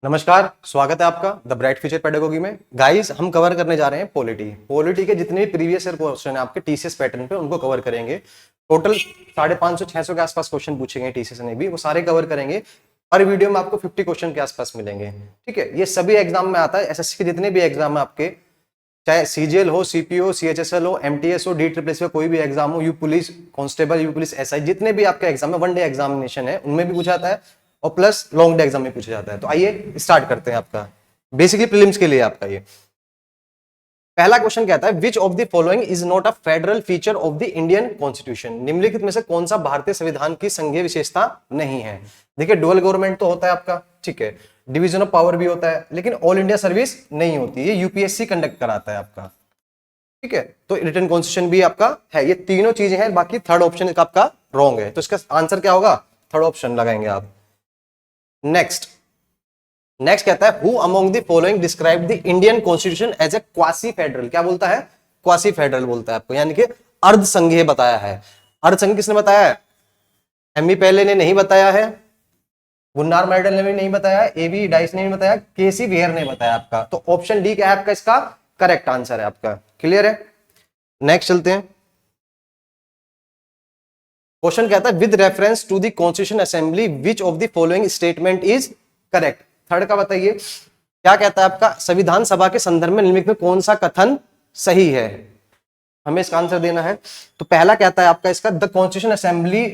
नमस्कार, स्वागत है आपका द ब्राइट फ्यूचर पेडागोगी में। गाइस, हम कवर करने जा रहे हैं पॉलिटी के जितने भी प्रीवियस ईयर क्वेश्चन है आपके टीसीएस पैटर्न पे, उनको कवर करेंगे। टोटल 550-600 के आसपास क्वेश्चन पूछे गए टीसीएस ने भी, वो सारे कवर करेंगे। हर वीडियो में आपको 50 क्वेश्चन के आसपास मिलेंगे। ठीक है, ये सभी एग्जाम में आता है। एसएससी के जितने भी एग्जाम है आपके, चाहे सीजीएल हो, सीपीओ, सीएचएसएल हो, एमटीएस हो, डीट्रिपल हो, कोई भी एग्जाम हो, you police constable, you police SI, जितने भी आपके एग्जाम है, वन डे एग्जामिनेशन है, उनमें भी पूछा जाता है और प्लस लॉन्ग डे एग्जाम में पूछा जाता है। तो आइए स्टार्ट करते हैं। आपका बेसिकली प्रीलिम्स के लिए आपका ये पहला क्वेश्चन कहता है, विच of the following is not a federal feature of the Indian constitution. निम्नलिखित में से कौन सा भारतीय संविधान की संघीय विशेषता नहीं है। देखिए, डुअल गवर्नमेंट तो होता है आपका, ठीक है, डिवीजन ऑफ पावर भी होता है, लेकिन ऑल इंडिया सर्विस नहीं होती। ये यूपीएससी कंडक्ट कराता है आपका, ठीक है। तो रिटन कॉन्स्टिट्यूशन भी आपका है। ये तीनों चीजें हैं, बाकी थर्ड ऑप्शन आपका रॉन्ग है। तो इसका आंसर क्या होगा? थर्ड ऑप्शन लगाएंगे आप। नेक्स्ट कहता है, who among the following describe the Indian constitution as a quasi federal. क्या बोलता है? क्वासी फेडरल बोलता है आपको, यानी कि अर्ध संघीय बताया है। अर्ध संघीय किसने बताया है? एमई पहले ने नहीं बताया है, गुन्नार मैडल ने भी नहीं बताया, एबी डाइस ने भी बताया, केसी वेयर ने बताया आपका। तो ऑप्शन डी क्या है आपका? इसका करेक्ट आंसर है आपका। क्लियर है? नेक्स्ट चलते हैं। क्वेश्चन कहता है, with reference to the constitution assembly which of the following statement is correct. Third का बताइए, क्या कहता है आपका? संविधान सभा के संदर्भ में निम्नलिखित में कौन सा कथन सही है? हमें इसका आंसर देना है। तो पहला कहता है आपका इसका, the constitution assembly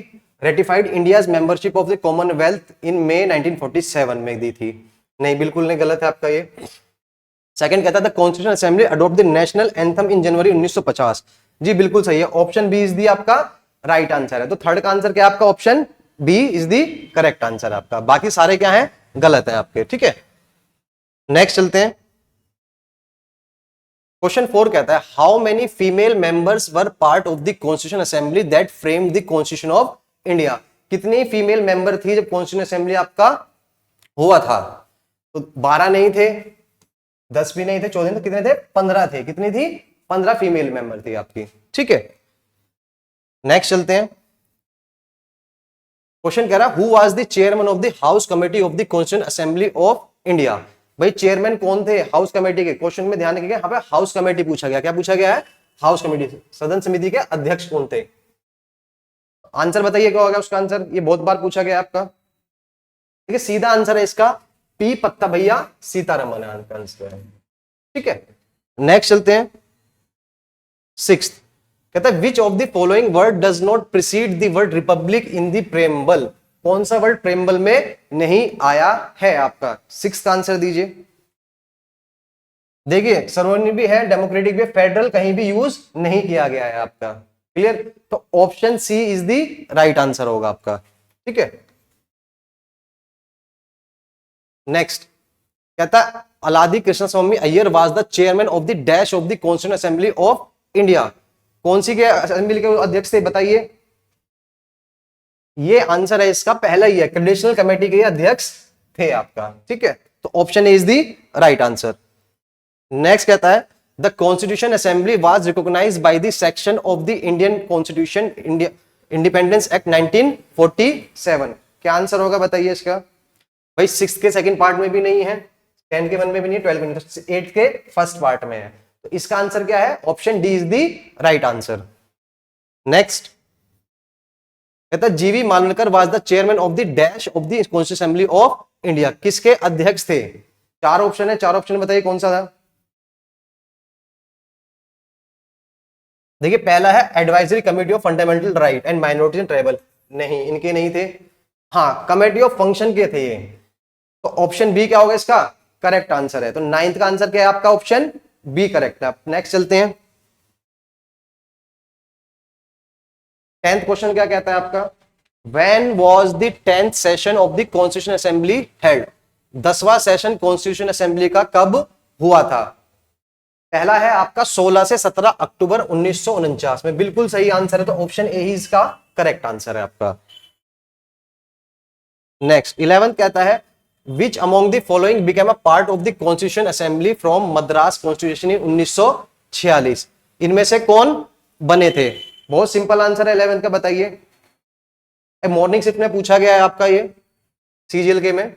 ratified India's membership of the Commonwealth in May 1947 में दी थी। नहीं, बिल्कुल नहीं, गलत है आपका ये। सेकंड कहता है, the constitution assembly adopt the national anthem in January 1950। जी बिल्कुल सही है, ऑप्शन बी इज दी आपका राइट आंसर है। तो थर्ड का आंसर क्या है आपका? Option B is the correct answer आपका। बाकी सारे क्या है? गलत है आपके, ठीक है। नेक्स्ट चलते हैं। क्वेश्चन 4 कहता है, how many female members were part of the constitution assembly that framed the constitution of India. कितनी फीमेल मेंबर थी जब कॉन्स्टिट्यूशन असेंबली आपका हुआ था? तो 12 नहीं थे, 10 भी नहीं थे, 14 थे, कितने थे? 15 थे। कितनी थी? 15 फीमेल मेंबर थी आपकी, ठीक है। नेक्स्ट चलते हैं। क्वेश्चन कह रहा है, who was the chairman of the house committee of the constitution assembly of India. भाई चेयरमैन कौन थे हाउस कमेटी के? क्वेश्चन में ध्यान रखिएगा, यहाँ पे हाउस कमेटी पूछा गया। क्या पूछा गया है? House committee. सदन समिति के अध्यक्ष कौन थे? आंसर बताइए क्या होगा उसका आंसर। ये बहुत बार पूछा गया आपका, ठीक है। सीधा आंसर है इसका पी पत्ता भैया सीतारमन आंसर है, ठीक है। नेक्स्ट चलते हैं। 6th कहता है, विच of the following word does not preceded the word Republic in the preamble. कौन सा वर्ड प्रेम्बल में नहीं आया है आपका? 6th का आंसर दीजिए। देखिए, सर्वोनिम भी है, डेमोक्रेटिक भी, फेडरल कहीं भी यूज नहीं किया गया है आपका। क्लियर? तो option C is the right answer होगा आपका, ठीक है। नेक्स्ट कहता है, Alladi Krishna Swami Ayyar was the chairman of the dash of the constitution assembly of India. कौन सी के असेंबली के अध्यक्ष थे बताइए? ये आंसर है इसका पहला ही है, क्रेडेंशियल कमेटी के अध्यक्ष थे आपका, ठीक है। तो option A is the right answer. Next कहता है, the constitution assembly was recognised by the section of the Indian constitution independence act 1947। क्या आंसर होगा बताइए इसका? भाई 6th के सेकंड पार्ट में भी नहीं है, 10th के 1 में भी नहीं है, 12th में नहीं, तो 8th के फर्स्ट पार्ट में है। तो इसका आंसर क्या है? Option D is the right answer. Next कहता है, जीवी Malvankar was the chairman of the dash of the constitution assembly of India. किसके अध्यक्ष थे? 4 ऑप्शन है, 4 ऑप्शन बताइए कौन सा था। देखिए, पहला है advisory committee of fundamental right and minorities and tribal. नहीं, इनके नहीं थे। हाँ, कमेटी ऑफ फंक्शन के थे ये। तो ऑप्शन बी क्या होगा इसका? करेक्ट आंसर है। तो 9th का आंसर क्या है आपका? ऑप्शन बी करेक्ट है। नेक्स्ट चलते हैं। 10th क्वेश्चन क्या कहता है आपका? When was the 10th session of the Constitution Assembly held? 10वां सेशन कॉन्स्टिट्यूशन असेंबली का कब हुआ था? पहला है आपका 16 से 17 अक्टूबर 1949 में। बिल्कुल सही आंसर है, तो ऑप्शन ए ही इसका करेक्ट आंसर है आपका। नेक्स्ट 11th कहता है, which among the following became a part of the constitution assembly from Madras constitution in 1946। इनमें से कौन बने थे? बहुत सिंपल आंसर है 11th का, बताइए। मॉर्निंग शिफ्ट में पूछा गया है आपका ये सीजीएल के में।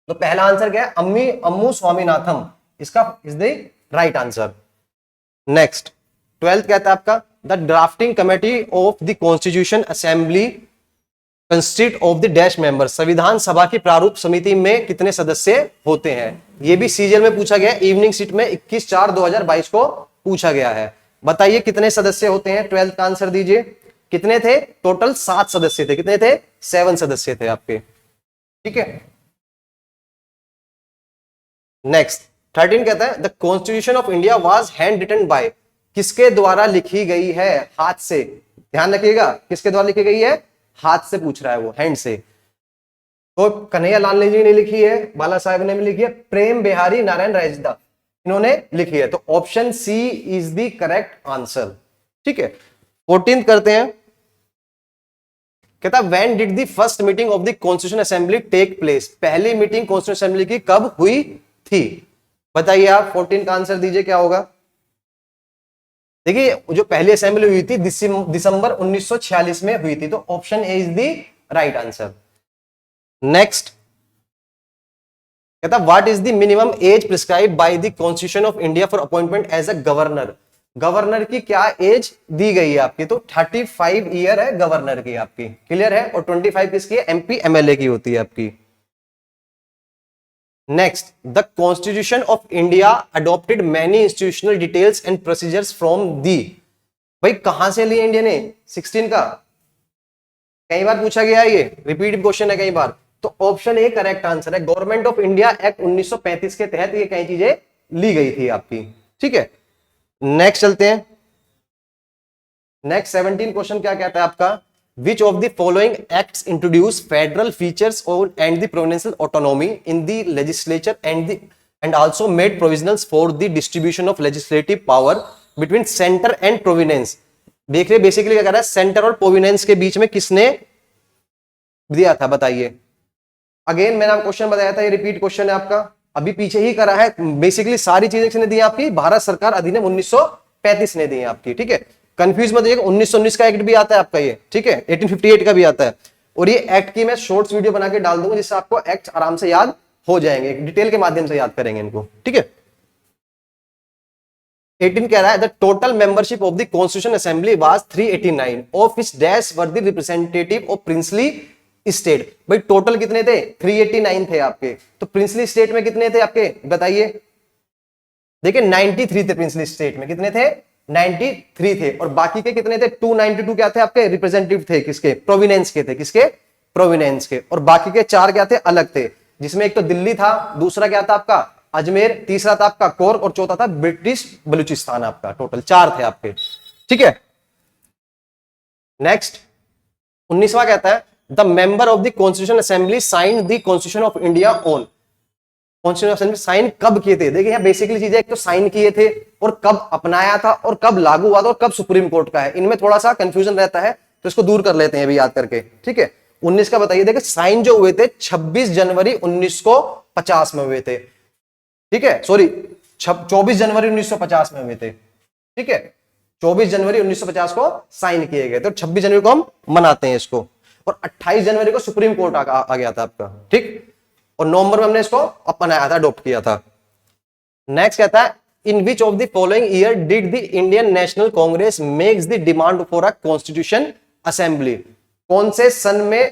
तो पहला आंसर क्या है, अम्मी अम्मू स्वामीनाथन, इसका is the right answer. Next 12th कहता है आपका the drafting committee of the constitution assembly consist of the dash member, संविधान सभा की प्रारूप समिति में कितने सदस्य होते हैं। ये भी सीजीएल में पूछा गया, इवनिंग सीट में 21/4/2022 को पूछा गया है। बताइए कितने सदस्य होते हैं, 12th का आंसर दीजिए। कितने थे टोटल, 7 सदस्य थे। कितने थे, 7 सदस्य थे आपके, ठीक है। नेक्स्ट 13 कहता है the constitution of India was hand written by, किसके द्वारा लिखी गई है, हाथ से। ध्यान रखिएगा किसके द्वारा लिखी गई है, हाथ से पूछ रहा है वो, हैंड से। तो कन्हैया लाल जी ने लिखी है, बाला साहेब ने भी लिखी है, प्रेम बिहारी नारायण रायचदा इन्होंने लिखी है। तो option C is the correct answer, ठीक है। 14 करते हैं, कहता when did the first meeting of the constitution assembly take place, पहली मीटिंग कॉन्स्टिट्यूशन असेंबली की कब हुई थी। बताइए आप 14 का आंसर दीजिए क्या होगा। देखिए जो पहली असेंबली हुई थी दिसंबर 1946 में हुई थी, तो option A is the right answer. Next कहता what is the minimum age prescribe by the constitution of India for appointment as a governor, governor की क्या एज दी गई है आपकी। तो 35 ईयर है गवर्नर की आपकी, क्लियर है। और 25 किसकी है, एमपी एमएलए की होती है आपकी। Next the constitution of India adopted many institutional details and procedures from the, भाई कहां से लिए इंडिया ने 16 का, कई बार पूछा गया है ये, रिपीट क्वेश्चन है कई बार। तो ऑप्शन ए करेक्ट आंसर है, गवर्नमेंट ऑफ इंडिया एक्ट 1935 के तहत ये कई चीजें ली गई थी आपकी, ठीक है। नेक्स्ट चलते हैं, नेक्स्ट 17 क्वेश्चन क्या कहता है आपका, which of the following acts introduce federal features and the provincial autonomy in the legislature and also made provisionals for the distribution of legislative power between centre and provinces. देख रहे basically क्या कह रहा है, सेंटर और provenance के बीच में किसने दिया था, बताइए। अगेन मैंने आपको क्वेश्चन बताया था, ये रिपीट क्वेश्चन है आपका, अभी पीछे ही करा है। बेसिकली सारी चीजें किसने दी आपकी, भारत सरकार अधिनियम 1935 ने दी है आपकी, ठीक है। कंफ्यूज मत होइएगा, 1919 का एक्ट भी आता है आपका ये, ठीक है, 1858 का भी आता है। और ये एक्ट की मैं शॉर्ट्स वीडियो बना के डाल दूंगा, जिससे आपको एक्ट आराम से याद हो जाएंगे, डिटेल के माध्यम से याद करेंगे इनको, ठीक है। 18 कह रहा है the total membership of the constitution assembly was 389 of which dash were the representative of princely state. भाई टोटल कितने थे, 389 थे आपके। तो प्रिंसली स्टेट में कितने थे आपके, बताइए। देखिए 93 थे प्रिंसली स्टेट में, कितने थे, 93 थे। और बाकी के कितने थे, 292 क्या थे आपके, रिप्रेजेंटेटिव थे किसके, प्रोविनेंस के थे, किसके, प्रोविनेंस के। और बाकी के 4 क्या थे, अलग थे, जिसमें एक तो दिल्ली था, दूसरा क्या था आपका अजमेर, तीसरा था आपका कोर, और चौथा था ब्रिटिश बलूचिस्तान आपका। टोटल 4 थे आपके, ठीक है। नेक्स्ट 19वां कहता है the member of the constitution assembly sign the constitution of India on, constitution assembly sign कब किए थे। देखिए यहाँ बेसिकली चीजें, एक तो साइन किए थे और कब अपनाया था और कब लागू हुआ था और कब सुप्रीम कोर्ट का है, इनमें थोड़ा सा कंफ्यूजन रहता है, तो इसको दूर कर लेते हैं अभी याद करके, ठीक है। 19 का बताइए। देखिए साइन जो हुए थे 26 जनवरी 1950 में हुए थे, ठीक है, सॉरी 24 जनवरी 1950 में हुए थे, ठीक है। 24 जनवरी 1950 को साइन किए गए, तो 26 जनवरी को हम मनाते हैं इसको। और 28 जनवरी को सुप्रीम कोर्ट आ गया था आपका, ठीक। और नवंबर में हमने इसको अपनाया था, अडॉप्ट किया था। नेक्स्ट कहता है in which of the following year did the Indian National Congress makes the demand for a constitution assembly. कौन से सन में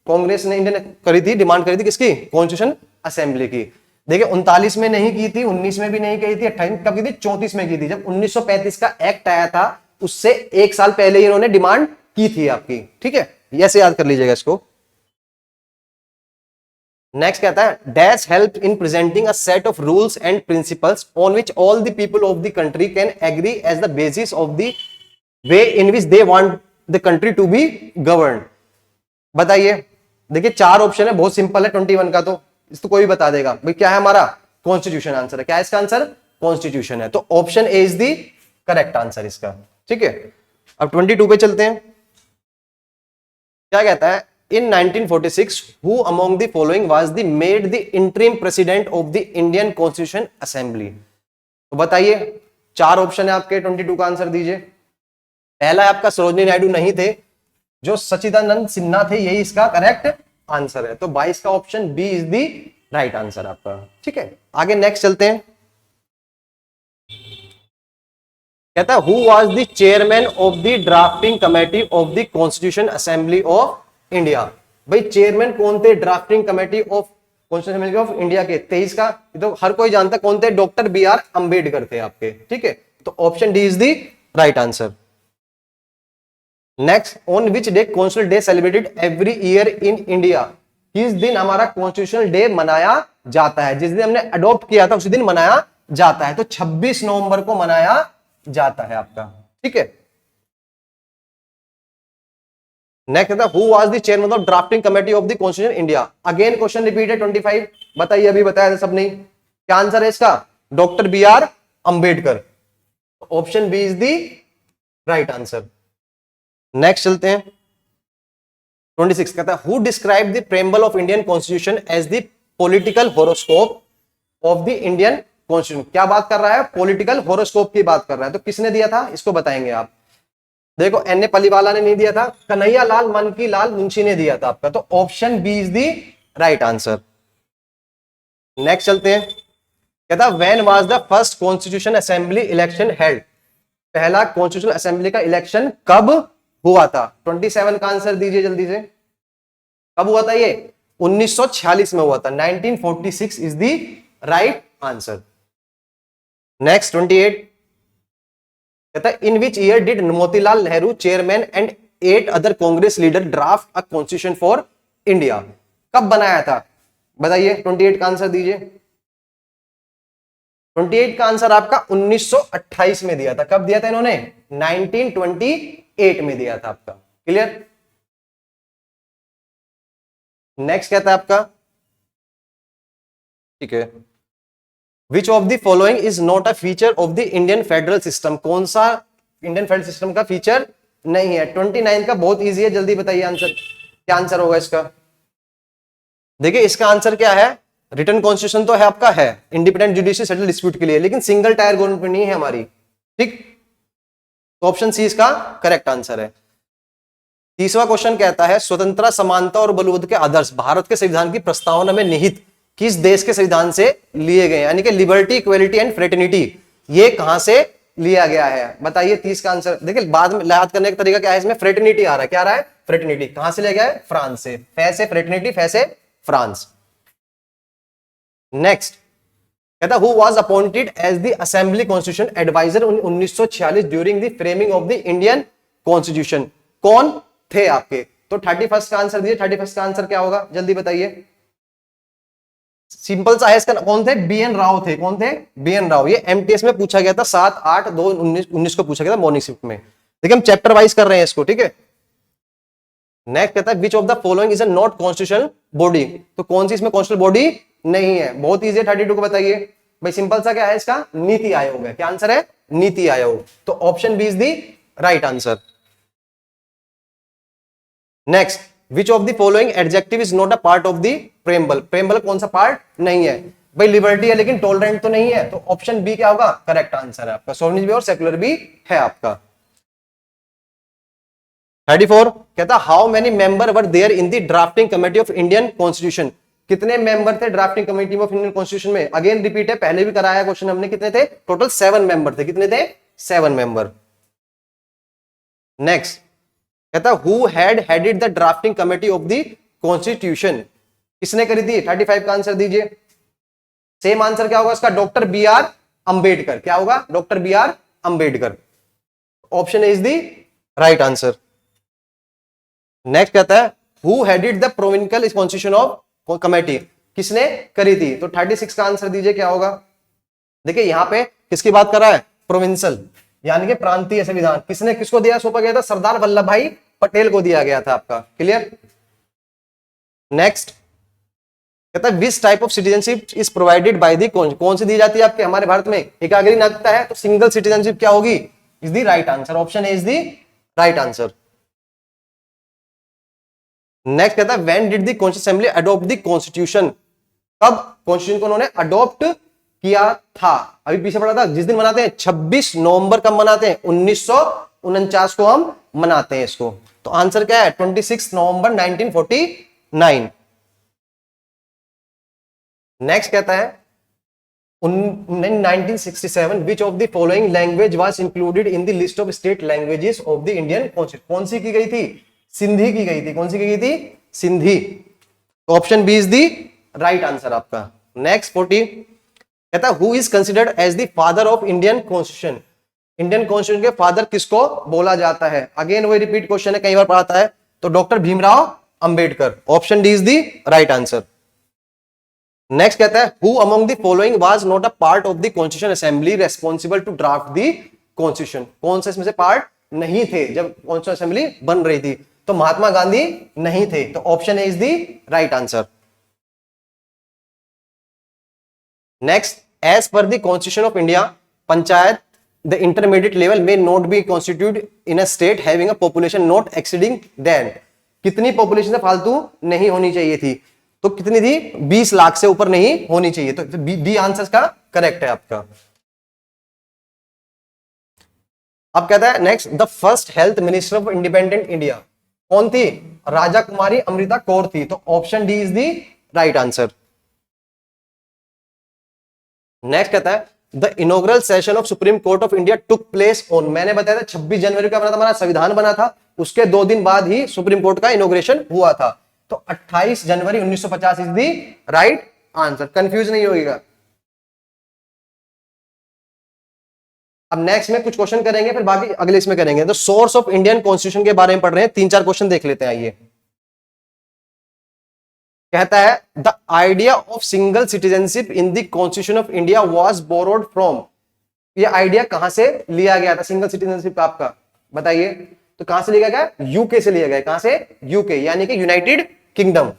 कांग्रेस ने इंडियन करी थी, डिमांड करी थी किसकी, कॉन्स्टिट्यूशन असेंबली की। देखिए 39 में नहीं की थी, 19 में भी नहीं की थी, 28 कब की थी, 34 में की थी, जब 1935 का एक्ट आया था, उससे 1 साल पहले ही इन्होंने डिमांड की थी आपकी, ठीक है। ऐसे याद कर लीजिएगा इसको। नेक्स्ट कहता है dash help in presenting a set of rules and principles on which all the people of the country can agree as the basis of the way in which they want the country to be govern. बताइए, देखिए 4 option है, बहुत simple है 21 का, तो इस तो कोई भी बता देगा भाई क्या है हमारा, कॉन्स्टिट्यूशन आंसर है। क्या है इसका आंसर, कॉन्स्टिट्यूशन है, तो option A is the correct answer इसका, ठीक है। अब 22 पे चलते हैं, क्या कहता है इन 1946 who among the following was the made the interim president of the Indian Constitution Assembly। तो बताइए 4 ऑप्शन है आपके, 22 का आंसर दीजिए। पहला है आपका सरोजिनी नायडू नहीं थे, जो सच्चिदानंद सिन्हा थे, यही इसका करेक्ट आंसर है। तो 22 का option B is the right answer आपका। ठीक है, आगे नेक्स्ट चलते हैं। कहता है who was the chairman of the drafting committee of the constitution assembly of India. भाई चेयरमैन कौन थे drafting committee of constitution assembly of India के 23 का? तो हर कोई जानता है कौन थे, डॉक्टर बी आर अंबेडकर थे आपके। ठीक है, तो option D is the right answer. Next, on which day constitution day celebrated every year in India. किस दिन हमारा कॉन्स्टिट्यूशनल डे मनाया जाता है? जिस दिन हमने अडॉप्ट किया था उसी दिन मनाया जाता है, तो 26 नवंबर को मनाया जाता है आपका। ठीक है, next who was the chairman of drafting committee of the constitution India. Again question repeat है 25। बताइए, अभी बताया था सबने, क्या आंसर है इसका? Doctor B R Ambedkar. Option B is the right answer. Next चलते हैं 26। कहता है who describe the preamble of Indian constitution as the political horoscope of the Indian constitution. क्या बात कर रहा है? पॉलिटिकल होरोस्कोप की बात कर रहा है। तो किसने दिया था इसको बताएंगे आप। देखो, एन ए पलीवाला ने नहीं दिया था, कन्हैया लाल मनकी लाल मुंशी ने दिया था आपका। तो option B is the right answer. Next चलते हैं। कहता when was the first constitution assembly election held. पहला कॉन्स्टिट्यूशन असेंबली का इलेक्शन कब हुआ था? 27 का आंसर दीजिए जल्दी से। कब हुआ था ये? 1946 में हुआ था। 1946 is the right answer. Next 28। कहता है in which year did Motilal Nehru chairman and 8 other Congress leader draft a constitution for India. कब बनाया था बताइए? 28 का आंसर दीजिए। 28 का आंसर आपका 1928 में दिया था। कब दिया था इन्होंने? 1928 में दिया था आपका। क्लियर? नेक्स्ट कहता है आपका, ठीक है, विच of the following is not a feature of the Indian federal system. कौन सा इंडियन फेडरल सिस्टम का फीचर नहीं है? 29 का बहुत इजी है, जल्दी बताइए आंसर। क्या आंसर होगा इसका? देखिए इसका आंसर क्या है? रिटर्न कॉन्स्टिट्यूशन तो है आपका, है इंडिपेंडेंट जुडिशियल सेटल डिस्प्यूट के लिए, लेकिन सिंगल टायर गवर्नमेंट नहीं है हमारी। ठीक, तो ऑप्शन सी इसका करेक्ट आंसर है। तीसरा क्वेश्चन कहता है स्वतंत्रता समानता और बलबूत के आदर्श भारत के संविधान की प्रस्तावना में निहित किस देश के संविधान से लिए गए? यानी कि लिबर्टी इक्वेलिटी एंड फ्रेटर्निटी, ये कहां से लिया गया है? बताइए 30 का आंसर। देखिए बाद में याद करने का तरीका क्या है, इसमें फ्रेटर्निटी आ रहा है। क्या आ रहा है? फ्रेटर्निटी। कहां से लिया गया है? फ्रांस से। फै से फ्रेटर्निटी, फै से फ्रांस। नेक्स्ट कहता who was appointed as the assembly constitution adviser 1946 during the framing of the Indian constitution. कौन थे आपके? तो 31 का आंसर दीजिए। 31 का आंसर क्या होगा जल्दी बताइए। सिंपल सा है इसका, कौन थे? बी एन राव थे। कौन थे? B N Rao. ये एमटीएस में पूछा गया था 7, 8, 2, 19 को पूछा गया था मॉर्निंग शिफ्ट में। देखिए हम चैप्टर वाइज कर रहे हैं इसको। ठीक है, नेक्स्ट कहता है विच of the following is a not constitutional body. तो कौन सी इसमें कॉन्स्टिट्यूशनल बॉडी नहीं है? बहुत इजी है। 32 को बताइए भाई। सिंपल सा क्या है इसका? नीति आयोग है। क्या आंसर है? नीति आयोग। तो option B is the right answer. Next which of the following adjective is not a part of the preamble. Preamble कौन सा पार्ट नहीं है? भाई लिबर्टी है लेकिन टॉलरेंट तो नहीं है, तो ऑप्शन बी क्या होगा? करेक्ट आंसर है आपका। सोवरेनिटी भी और सेक्युलर भी है आपका। 34 कहता how many member were there in the drafting committee of Indian constitution. कितने मेंबर थे drafting committee of Indian constitution में? अगेन रिपीट है, पहले भी कराया क्वेश्चन हमने। कितने थे? टोटल 7 मेंबर थे। कितने थे? 7 मेंबर। नेक्स्ट कहता who had headed the drafting committee of the constitution. किसने करी थी? 35 का आंसर दीजिए। सेम आंसर क्या होगा इसका? Doctor B R Ambedkar. क्या होगा? Doctor B R Ambedkar. Option is the right answer. Next कहता है who headed the provincial constitution of committee. किसने करी थी? तो 36 का आंसर दीजिए क्या होगा? देखिए यहां पे किसकी बात कर रहा है? प्रोविंशियल यानी कि प्रांतीय संविधान। किसने किसको दिया, सौंपा गया था? सरदार वल्लभ भाई पटेल को दिया गया था आपका। क्लियर? नेक्स्ट कहता है which type of citizenship is provided by the कौन सी दी जाती है आपके हमारे भारत में? एकाग्री नागरिकता है तो सिंगल सिटीजनशिप क्या होगी? Is the right answer. Option A is the right answer. Next कहता है when did the constitution assembly adopt the constitution. कब कॉन्स्टिट्यूशन को उन्होंने अडॉप्ट किया था? अभी पीछे पढ़ा था जिस दिन मनाते हैं 26 नवंबर। कब मनाते हैं? 1949 को हम मनाते हैं इसको। तो आंसर क्या है? 26 नवंबर 1949। नेक्स्ट कहता है in 1967 which of the following language was included in the list of state languages of the Indian Constitution? कौन सी की गई थी? सिंधी की गई थी। कौन सी की गई थी? Sindhi. Option B is the right answer आपका। नेक्स्ट 40 कहता है who is considered as the father of Indian constitution? Indian constitution के फादर किसको बोला जाता है? अगेन वही रिपीट क्वेश्चन है, कई बार पढ़ाता है। तो doctor Bhimrao Ambedkar. Option D is the right answer. Next कहता है who among the following was not a part of the constitution assembly responsible to draft the constitution? कौन से इसमें से पार्ट नहीं थे जब कॉन्स्टिट्यूशन असेंबली बन रही थी? तो महात्मा गांधी नहीं थे। तो option A is the right answer. Next as per the constitution of India panchayat the intermediate level may not be constitute in a state having a population not exceeding than. कितनी population से फालतू नहीं होनी चाहिए थी? तो कितनी थी? 20 लाख से ऊपर नहीं होनी चाहिए। तो डी आंसर का करेक्ट है आपका। अब कहता है next the first health minister of independent India कौन थी? राजा कुमारी अमृता कौर थी। तो option D is the right answer. Next कहता है the inaugural session of supreme court of India took place on. मैंने बताया था 26 जनवरी को हमारा संविधान बना था, उसके 2 दिन बाद ही सुप्रीम कोर्ट का इनॉग्रेशन हुआ था। तो 28 जनवरी 1950 is the right answer. Confuse नहीं होगा। अब नेक्स्ट में कुछ क्वेश्चन करेंगे, फिर बाकी अगले इसमें करेंगे। तो सोर्स ऑफ इंडियन कॉन्स्टिट्यूशन के बारे में पढ़ रहे हैं, 3-4 क्वेश्चन देख लेते हैं। आइए कहता है the idea of single citizenship in the constitution of India was borrowed from. ये आइडिया कहां से लिया गया था सिंगल सिटीजनशिप आपका? बताइए। तो कहां से लिया गया? यूके से लिया गया। कहां से? यूके, यानी कि United Kingdom.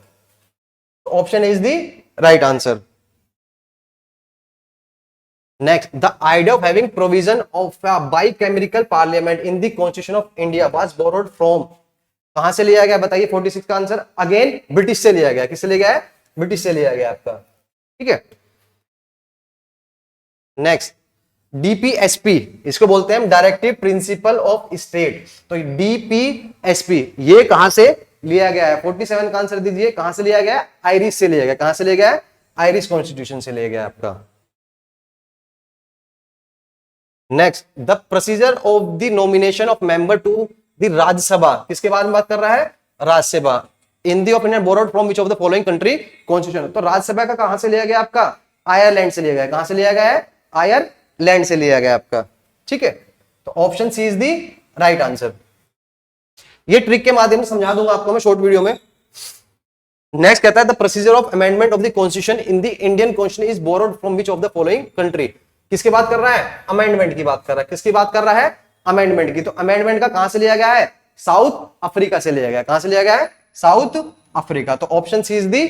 Option is the right answer. Next the idea of having provision of a bicameral parliament in the constitution of India was borrowed from. कहां से लिया गया? बताइए। 46 का आंसर अगेन ब्रिटिश से लिया गया। किससे लिया गया है? ब्रिटिश से लिया गया आपका। ठीक है। नेक्स्ट डीपीएसपी, इसको बोलते हैं डायरेक्टिव प्रिंसिपल ऑफ स्टेट। तो डीपीएसपी ये कहां से लिया गया है? 47 का आंसर दीजिए। कहां से लिया गया है? आयरिश से लिया गया। कहां से लिया गया है? आयरिश कॉन्स्टिट्यूशन से लिया गया आपका। Next the procedure of the nomination of member to the Rajya Sabha, किसके बारे में बात कर रहा है? Rajya Sabha. In the of India borrowed from which of the following country constitution. तो राज्यसभा का कहां से लिया गया आपका? आयरलैंड से लिया गया। कहां से लिया गया है? आयरलैंड से लिया गया आपका। ठीक है। तो option C is the right answer. ये ट्रिक के माध्यम से समझा दूंगा आपको मैं शॉर्ट वीडियो में। नेक्स्ट कहता है the procedure of amendment of the constitution in the Indian constitution is borrowed from which of the following country. किसकी बात कर रहा है? अमेंडमेंट की बात कर रहा है। किसकी बात कर रहा है? अमेंडमेंट की। तो अमेंडमेंट का कहां से लिया गया है? साउथ अफ्रीका से लिया गया। कहां से लिया गया है? South Africa. तो option C is the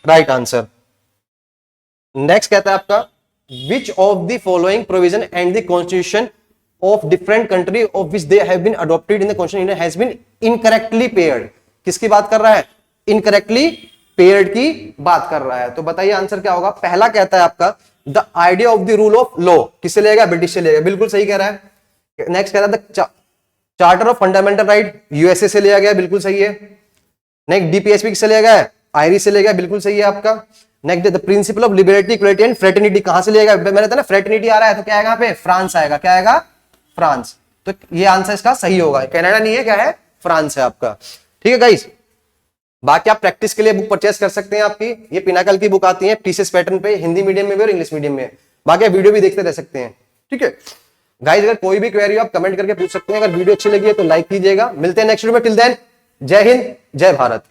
right answer. Next कहता है आपका which of the following provision and the constitution of different country of which they have been adopted in the constitution India has been incorrectly paired। किसकी बात कर रहा है? incorrectly paired की बात कर रहा है। तो बताइए आंसर क्या होगा? पहला कहता है आपका the idea of the rule of law, किससे लिया गया? ब्रिटिश से लिया गया। बिल्कुल सही कह रहा है। नेक्स्ट कह रहा है charter of fundamental right, USA से लिया गया। बिल्कुल सही है। नेक्स्ट डीपीएसपी किससे लिया गया है? आयरिश से लिया गया। बिल्कुल सही है आपका। Next the principle of liberty equality and fraternity कहां से लिया गया? मैंने बताया ना फ्रेटर्निटी आ रहा है तो क्या आएगा यहाँ पे? फ्रांस आएगा। क्या आएगा? फ्रांस। तो ये आंसर इसका सही होगा। कनाडा नहीं है, क्या है? फ्रांस है आपका। ठीक है गाइस। बाकी आप प्रैक्टिस के लिए बुक परचेस कर सकते हैं। आपकी ये पिनाकल की बुक आती है टीसीएस पैटर्न पे, हिंदी मीडियम में भी और इंग्लिश मीडियम में। बाकी आप वीडियो भी देखते रह सकते हैं। ठीक है गाइस। अगर कोई भी क्वेरी हो आप कमेंट करके पूछ सकते हैं। अगर वीडियो अच्छी लगी है तो लाइक कीजिएगा। मिलते हैं नेक्स्ट वीडियो में। टिल देन जय हिंद, जय भारत।